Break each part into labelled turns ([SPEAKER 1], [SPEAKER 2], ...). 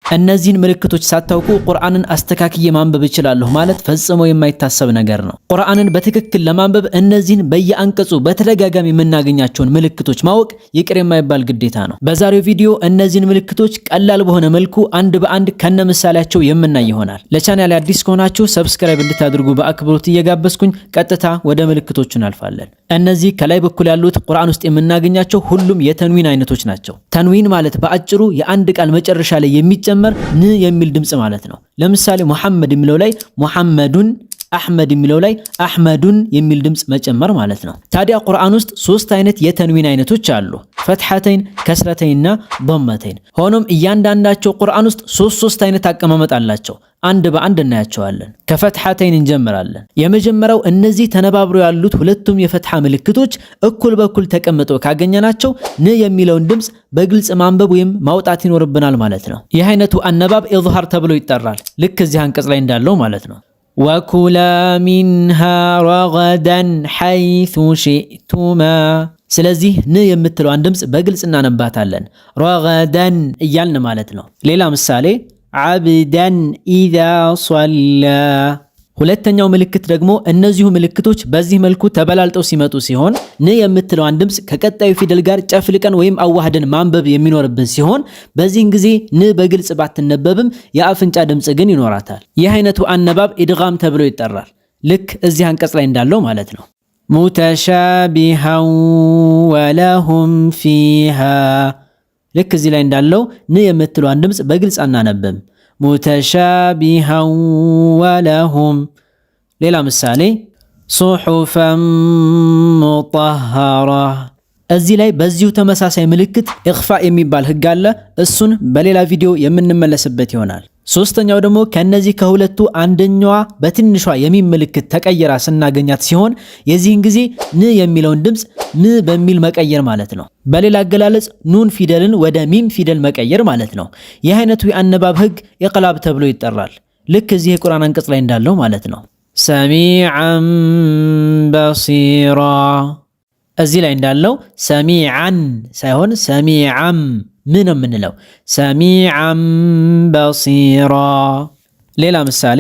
[SPEAKER 1] እነዚህን ምልክቶች ሳታውቁ ቁርአንን አስተካክዬ ማንበብ እችላለሁ ማለት ፈጽሞ የማይታሰብ ነገር ነው። ቁርአንን በትክክል ለማንበብ እነዚህን በየአንቀጹ በተደጋጋሚ የምናገኛቸውን ምልክቶች ማወቅ ይቅር የማይባል ግዴታ ነው። በዛሬው ቪዲዮ እነዚህን ምልክቶች ቀላል በሆነ መልኩ አንድ በአንድ ከነ ምሳሌያቸው የምናይ ይሆናል። ለቻናሌ አዲስ ከሆናችሁ ሰብስክራይብ እንድታደርጉ በአክብሮት እየጋበዝኩኝ ቀጥታ ወደ ምልክቶቹ እናልፋለን። እነዚህ ከላይ በኩል ያሉት ቁርአን ውስጥ የምናገኛቸው ሁሉም የተንዊን አይነቶች ናቸው። ተንዊን ማለት በአጭሩ የአንድ ቃል መጨረሻ ላይ የሚጨመር ን የሚል ድምጽ ማለት ነው። ለምሳሌ ሙሐመድ የሚለው ላይ ሙሐመዱን፣ አህመድ የሚለው ላይ አህመዱን የሚል ድምጽ መጨመር ማለት ነው። ታዲያ ቁርአን ውስጥ ሶስት አይነት የተንዊን አይነቶች አሉ፣ ፈትሐተይን፣ ከስረተይንና ضመተይን። ሆኖም እያንዳንዳቸው ቁርአን ውስጥ ሶስት አይነት አቀማመጥ አላቸው። አንድ በአንድ እናያቸዋለን። ከፈትሐተይን እንጀምራለን። የመጀመሪያው እነዚህ ተነባብረው ያሉት ሁለቱም የፈትሐ ምልክቶች እኩል በኩል ተቀምጠው ካገኘናቸው ን የሚለውን ድምጽ በግልጽ ማንበብ ወይም ማውጣት ይኖርብናል ማለት ነው። ይህ አይነቱ አነባብ ኢዝሃር ተብሎ ይጠራል። ልክ እዚህ አንቀጽ ላይ እንዳለው ማለት ነው። ወኩላ ሚንሃ ረገደን ሐይሱ ሺእቱማ። ስለዚህ ን የምትለዋን ድምጽ በግልጽ እናነባታለን፣ ረገደን እያልን ማለት ነው። ሌላ ምሳሌ ዓብደን ኢዛ ሶላ። ሁለተኛው ምልክት ደግሞ እነዚሁ ምልክቶች በዚህ መልኩ ተበላልጠው ሲመጡ ሲሆን ን የምትለዋን ድምጽ ከቀጣዩ ፊደል ጋር ጨፍልቀን ወይም አዋህደን ማንበብ የሚኖርብን ሲሆን በዚህን ጊዜ ን በግልጽ ባትነበብም የአፍንጫ ድምጽ ግን ይኖራታል። ይህ አይነቱ አነባብ ኢድጋም ተብሎ ይጠራል። ልክ እዚህ አንቀጽ ላይ እንዳለው ማለት ነው። ሙተሻቢሃን ወለሁም ፊሃ። ልክ እዚህ ላይ እንዳለው ን የምትለዋን ድምጽ በግልጽ አናነብም። ሙተሻቢሃን ወለሁም። ሌላ ምሳሌ ሱሑፈን ሙጠሃራ። እዚህ ላይ በዚሁ ተመሳሳይ ምልክት ኢኽፋ የሚባል ህግ አለ። እሱን በሌላ ቪዲዮ የምንመለስበት ይሆናል። ሶስተኛው ደግሞ ከነዚህ ከሁለቱ አንደኛዋ በትንሿ የሚም ምልክት ተቀየራ ስናገኛት ሲሆን የዚህን ጊዜ ን የሚለውን ድምጽ ን በሚል መቀየር ማለት ነው። በሌላ አገላለጽ ኑን ፊደልን ወደ ሚም ፊደል መቀየር ማለት ነው። ይህ አይነቱ የአነባብ ህግ ኢቅላብ ተብሎ ይጠራል። ልክ እዚህ የቁርአን አንቀጽ ላይ እንዳለው ማለት ነው። ሰሚዐን በሲራ። እዚህ ላይ እንዳለው ሰሚዐን ሳይሆን ሰሚዐም ምን ነው የምንለው? ሰሚዐን በሲራ። ሌላ ምሳሌ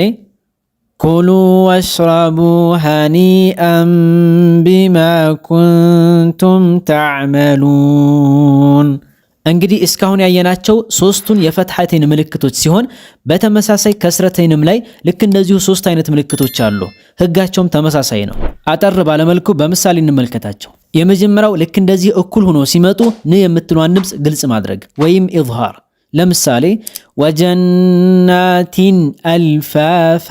[SPEAKER 1] ኩሉ ወሽረቡ ሀኒአን ቢማ ኩንቱም ተዕመሉን። እንግዲህ እስካሁን ያየናቸው ሶስቱን የፈትሐተይን ምልክቶች ሲሆን በተመሳሳይ ከስረተይንም ላይ ልክ እንደዚሁ ሶስት አይነት ምልክቶች አሉ። ህጋቸውም ተመሳሳይ ነው። አጠር ባለመልኩ በምሳሌ እንመልከታቸው። የመጀመሪያው ልክ እንደዚህ እኩል ሆኖ ሲመጡ ን የምትለዋን ድምጽ ግልጽ ማድረግ ወይም ኢዝሃር። ለምሳሌ ወጀናቲን አልፋፋ።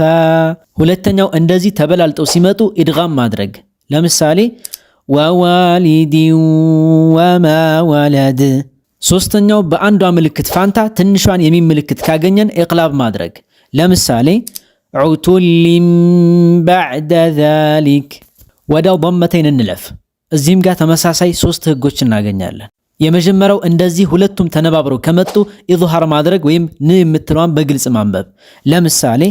[SPEAKER 1] ሁለተኛው እንደዚህ ተበላልጠው ሲመጡ ኢድጋም ማድረግ። ለምሳሌ ወዋሊዲን ወማ ወለድ። ሶስተኛው በአንዷ ምልክት ፋንታ ትንሿን የሚም ምልክት ካገኘን ኢቅላብ ማድረግ። ለምሳሌ ዑቱሊን ባዕደ ዛሊክ። ወዲያው ضመተይን እንለፍ። እዚህም ጋር ተመሳሳይ ሶስት ህጎች እናገኛለን። የመጀመሪያው እንደዚህ ሁለቱም ተነባብረው ከመጡ ኢዝሃር ማድረግ ወይም ን የምትለዋን በግልጽ ማንበብ። ለምሳሌ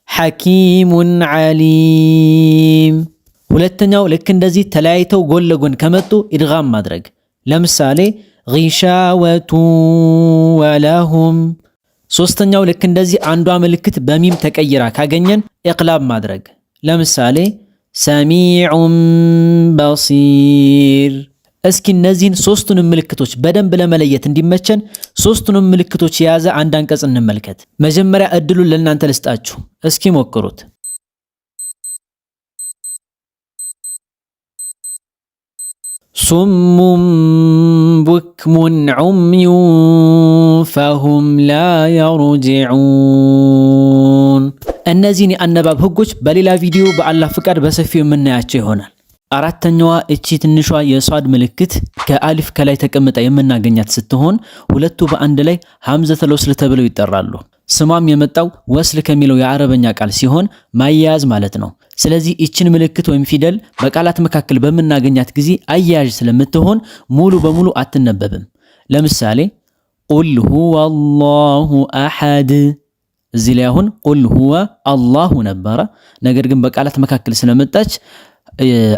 [SPEAKER 1] ሐኪሙን ዓሊም። ሁለተኛው ልክ እንደዚህ ተለያይተው ጎን ለጎን ከመጡ ኢድጋም ማድረግ። ለምሳሌ ጊሻወቱ ወለሁም። ሶስተኛው ልክ እንደዚህ አንዷ ምልክት በሚም ተቀይራ ካገኘን ኢቅላብ ማድረግ። ለምሳሌ ሰሚዑን በሲር። እስኪ እነዚህን ሶስቱንም ምልክቶች በደንብ ለመለየት እንዲመቸን ሶስቱንም ምልክቶች የያዘ አንድ አንቀጽ እንመልከት። መጀመሪያ እድሉን ለእናንተ ልስጣችሁ፣ እስኪ ሞክሩት። ሱሙን ቡክሙን ዑምዩን ፈሁም ላ የርጅዑን። እነዚህን የአነባብ ህጎች በሌላ ቪዲዮ በአላህ ፍቃድ በሰፊው የምናያቸው ይሆናል። አራተኛዋ እቺ ትንሿ የሷድ ምልክት ከአሊፍ ከላይ ተቀምጣ የምናገኛት ስትሆን ሁለቱ በአንድ ላይ ሐምዘተል ወስል ተብለው ይጠራሉ። ስሟም የመጣው ወስል ከሚለው የአረበኛ ቃል ሲሆን ማያያዝ ማለት ነው። ስለዚህ እቺን ምልክት ወይም ፊደል በቃላት መካከል በምናገኛት ጊዜ አያያዥ ስለምትሆን ሙሉ በሙሉ አትነበብም። ለምሳሌ ቁል ሁወ አላሁ አሐድ። እዚህ ላይ አሁን ቁል ሁወ አላሁ ነበረ፣ ነገር ግን በቃላት መካከል ስለመጣች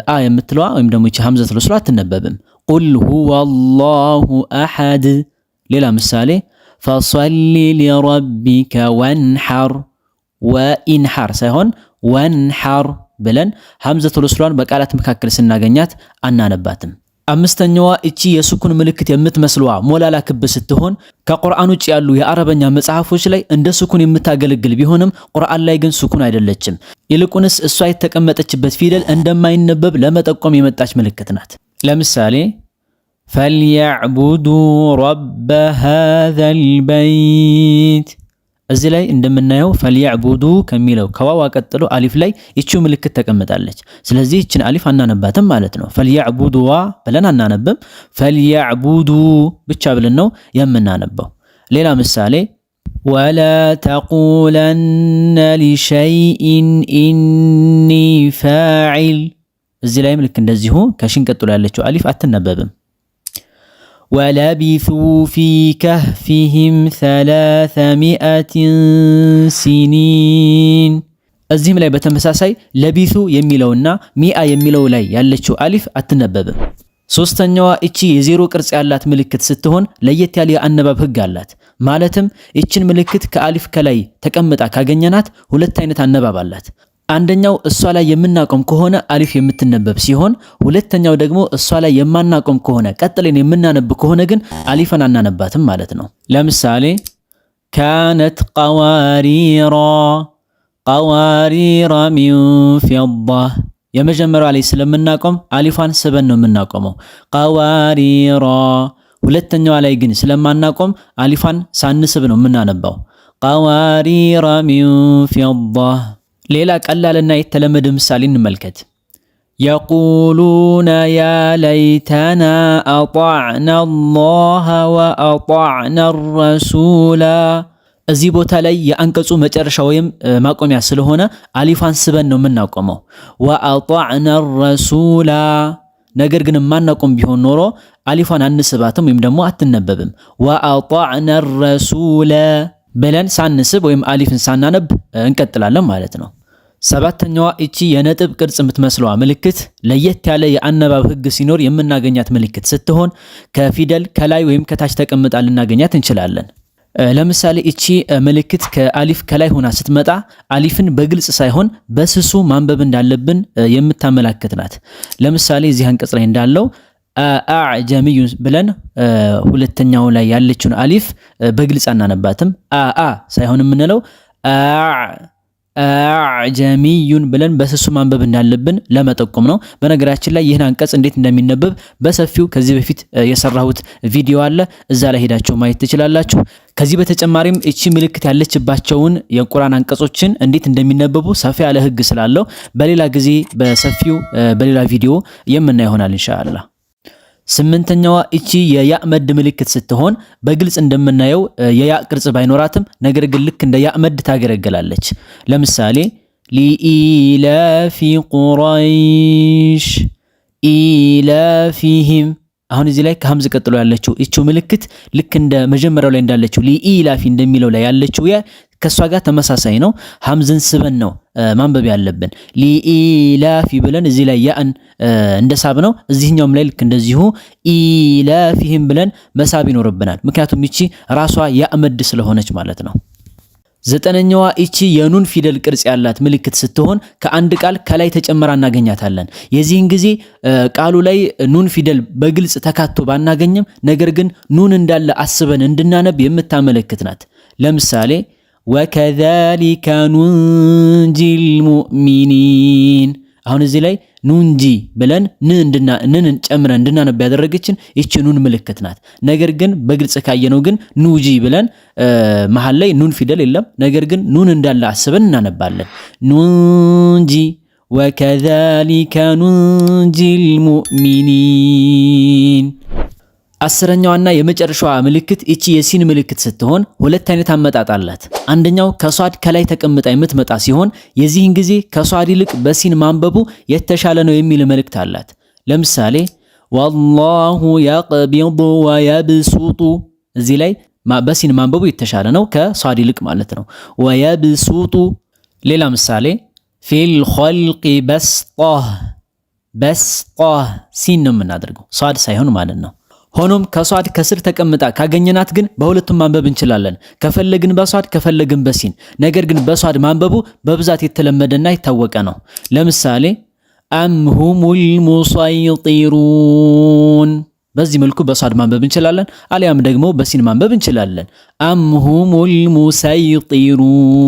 [SPEAKER 1] አ የምትለዋ ወይም ደግሞ እቺ ሐምዘተል ወስል አትነበብም። ቁል ሁወ አላሁ አሐድ። ሌላ ምሳሌ ፈሰሊ ሊረቢከ ወንሐር ወኢንሐር ሳይሆን ወንሐር ብለን ሐምዘቱል ወስሏን በቃላት መካከል ስናገኛት አናነባትም። አምስተኛዋ እቺ የሱኩን ምልክት የምትመስለዋ ሞላላ ክብ ስትሆን ከቁርአን ውጭ ያሉ የአረበኛ መጽሐፎች ላይ እንደ ሱኩን የምታገለግል ቢሆንም ቁርአን ላይ ግን ሱኩን አይደለችም። ይልቁንስ እሷ የተቀመጠችበት ፊደል እንደማይነበብ ለመጠቆም የመጣች ምልክት ናት። ለምሳሌ ፈልየዕቡዱ ረበ ሃዘል በይት እዚህ ላይ እንደምናየው ፈልየዕቡዱ ከሚለው ከዋው ቀጥሎ አሊፍ ላይ ይቺው ምልክት ተቀምጣለች። ስለዚህ ይችን አሊፍ አናነባትም ማለት ነው። ፈልየዕቡዱ ብለን አናነብም። ፈልየዕቡዱ ብቻ ብለን ነው የምናነበው። ሌላ ምሳሌ ወላ ተቁለነ ሊሸይኢን ኢኒ ፋዒል እዚህ ላይም ልክ እንደዚሁ ከሽን ቀጥሎ ያለችው አሊፍ አትነበብም። ወለቢሱ ፊ ከህፊሂም 300 ሲኒን እዚህም ላይ በተመሳሳይ ለቢሱ የሚለውና ሚአ የሚለው ላይ ያለችው አሊፍ አትነበብም። ሶስተኛዋ እቺ የዜሮ ቅርጽ ያላት ምልክት ስትሆን ለየት ያለ የአነባብ ህግ አላት። ማለትም እችን ምልክት ከአሊፍ ከላይ ተቀምጣ ካገኘናት ሁለት አይነት አነባብ አላት። አንደኛው እሷ ላይ የምናቆም ከሆነ አሊፍ የምትነበብ ሲሆን ሁለተኛው ደግሞ እሷ ላይ የማናቆም ከሆነ ቀጥለን የምናነብ ከሆነ ግን አሊፈን አናነባትም ማለት ነው። ለምሳሌ ካነት ቀዋሪራ ሚን ፊዳ የመጀመሪያው ላይ ስለምናቆም አሊፋን ስበን ነው የምናቆመው ቀዋሪራ። ሁለተኛው ላይ ግን ስለማናቆም አሊፋን ሳንስብ ነው የምናነባው ቀዋሪራ ሚን ፊዳ። ሌላ ቀላልና የተለመደ ምሳሌ እንመልከት። የቁሉነ ያ ለይተና አጣዕና አላህ ወአጣዕና ረሱላ እዚህ ቦታ ላይ የአንቀጹ መጨረሻ ወይም ማቆሚያ ስለሆነ አሊፋን ስበን ነው የምናቆመው ወአጣዕና ረሱላ። ነገር ግን ማናቆም ቢሆን ኖሮ አሊፋን አንስባትም ወይም ደግሞ አትነበብም። ወአጣዕና ረሱላ ብለን ሳንስብ ወይም አሊፍን ሳናነብ እንቀጥላለን ማለት ነው። ሰባተኛዋ እቺ የነጥብ ቅርጽ የምትመስለዋ ምልክት ለየት ያለ የአነባብ ህግ ሲኖር የምናገኛት ምልክት ስትሆን ከፊደል ከላይ ወይም ከታች ተቀምጣ ልናገኛት እንችላለን። ለምሳሌ እቺ ምልክት ከአሊፍ ከላይ ሆና ስትመጣ አሊፍን በግልጽ ሳይሆን በስሱ ማንበብ እንዳለብን የምታመላክት ናት። ለምሳሌ እዚህ አንቀጽ ላይ እንዳለው አዕጀሚዩ ብለን ሁለተኛው ላይ ያለችውን አሊፍ በግልጽ አናነባትም። ሳይሆን የምንለው አዕጀሚዩን ብለን በስሱ ማንበብ እንዳለብን ለመጠቆም ነው። በነገራችን ላይ ይህን አንቀጽ እንዴት እንደሚነበብ በሰፊው ከዚህ በፊት የሰራሁት ቪዲዮ አለ፣ እዛ ላይ ሄዳችሁ ማየት ትችላላችሁ። ከዚህ በተጨማሪም እቺ ምልክት ያለችባቸውን የቁርአን አንቀጾችን እንዴት እንደሚነበቡ ሰፊ ያለ ህግ ስላለው በሌላ ጊዜ በሰፊው በሌላ ቪዲዮ የምናየው ይሆናል ኢንሻአላህ። ስምንተኛዋ እቺ የያ መድ ምልክት ስትሆን በግልጽ እንደምናየው የያ ቅርጽ ባይኖራትም ነገር ግን ልክ እንደ ያ መድ ታገለግላለች። ለምሳሌ ሊኢላፊ ቁረይሽ ኢላፊሂም አሁን እዚህ ላይ ከሐምዝ ቀጥሎ ያለችው እቺው ምልክት ልክ እንደ መጀመሪያው ላይ እንዳለችው ሊኢላፊ እንደሚለው ላይ ያለችው ያ ከሷ ጋር ተመሳሳይ ነው። ሐምዝን ስበን ነው ማንበብ ያለብን። ሊኢላፊ ብለን እዚህ ላይ ያን እንደሳብ ነው። እዚህኛውም ላይ ልክ እንደዚሁ ኢላፊህም ብለን መሳብ ይኖርብናል። ምክንያቱም እቺ ራሷ ያመድ ስለሆነች ማለት ነው። ዘጠነኛዋ እቺ የኑን ፊደል ቅርጽ ያላት ምልክት ስትሆን ከአንድ ቃል ከላይ ተጨምራ እናገኛታለን። የዚህን ጊዜ ቃሉ ላይ ኑን ፊደል በግልጽ ተካቶ ባናገኝም ነገር ግን ኑን እንዳለ አስበን እንድናነብ የምታመለክት ናት። ለምሳሌ ወከዛሊከ ኑንጂል ሙእሚኒን አሁን እዚህ ላይ ኑንጂ ብለን ንን ጨምረን እንድናነብ ያደረገችን ይቺ ኑን ምልክት ናት። ነገር ግን በግልጽ ካየነው ግን ኑጂ ብለን መሃል ላይ ኑን ፊደል የለም። ነገር ግን ኑን እንዳለ አስበን እናነባለን። ኑንጂ ወከዛሊከ ኑንጂል ሙእሚኒን። አስረኛዋና የመጨረሻዋ ምልክት እቺ የሲን ምልክት ስትሆን ሁለት አይነት አመጣጥ አላት። አንደኛው ከሷድ ከላይ ተቀምጣ የምትመጣ ሲሆን የዚህን ጊዜ ከሷድ ይልቅ በሲን ማንበቡ የተሻለ ነው የሚል መልእክት አላት። ለምሳሌ ወላሁ የቅቢዱ ወየብሱጡ እዚህ ላይ በሲን ማንበቡ የተሻለ ነው ከሷድ ይልቅ ማለት ነው። ወየብሱጡ። ሌላ ምሳሌ ፊል ኸልቂ በስጣህ ሲን ነው የምናደርገው ሷድ ሳይሆን ማለት ነው። ሆኖም ከሷድ ከስር ተቀምጣ ካገኘናት ግን በሁለቱም ማንበብ እንችላለን። ከፈለግን በሷድ ከፈለግን በሲን። ነገር ግን በሷድ ማንበቡ በብዛት የተለመደና የታወቀ ነው። ለምሳሌ አም ሁሙል ሙሰይጢሩን በዚህ መልኩ በሷድ ማንበብ እንችላለን። አሊያም ደግሞ በሲን ማንበብ እንችላለን። አም ሁሙል ሙሰይጢሩን።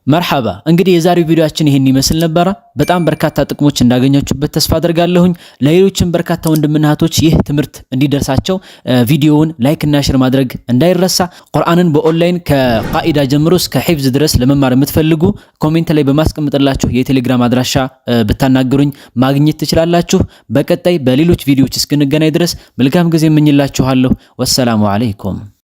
[SPEAKER 1] መርሐባ። እንግዲህ የዛሬው ቪዲዮአችን ይሄን ይመስል ነበር። በጣም በርካታ ጥቅሞች እንዳገኛችሁበት ተስፋ አደርጋለሁኝ። ለሌሎችም በርካታ ወንድምና እህቶች ይህ ትምህርት እንዲደርሳቸው ቪዲዮውን ላይክ እና ሼር ማድረግ እንዳይረሳ። ቁርአንን በኦንላይን ከቃኢዳ ጀምሮ እስከ ሒፍዝ ድረስ ለመማር የምትፈልጉ ኮሜንት ላይ በማስቀምጥላችሁ የቴሌግራም አድራሻ ብታናገሩኝ ማግኘት ትችላላችሁ። በቀጣይ በሌሎች ቪዲዮዎች እስክንገናኝ ድረስ መልካም ጊዜ እመኝላችኋለሁ። ወሰላሙ አለይኩም።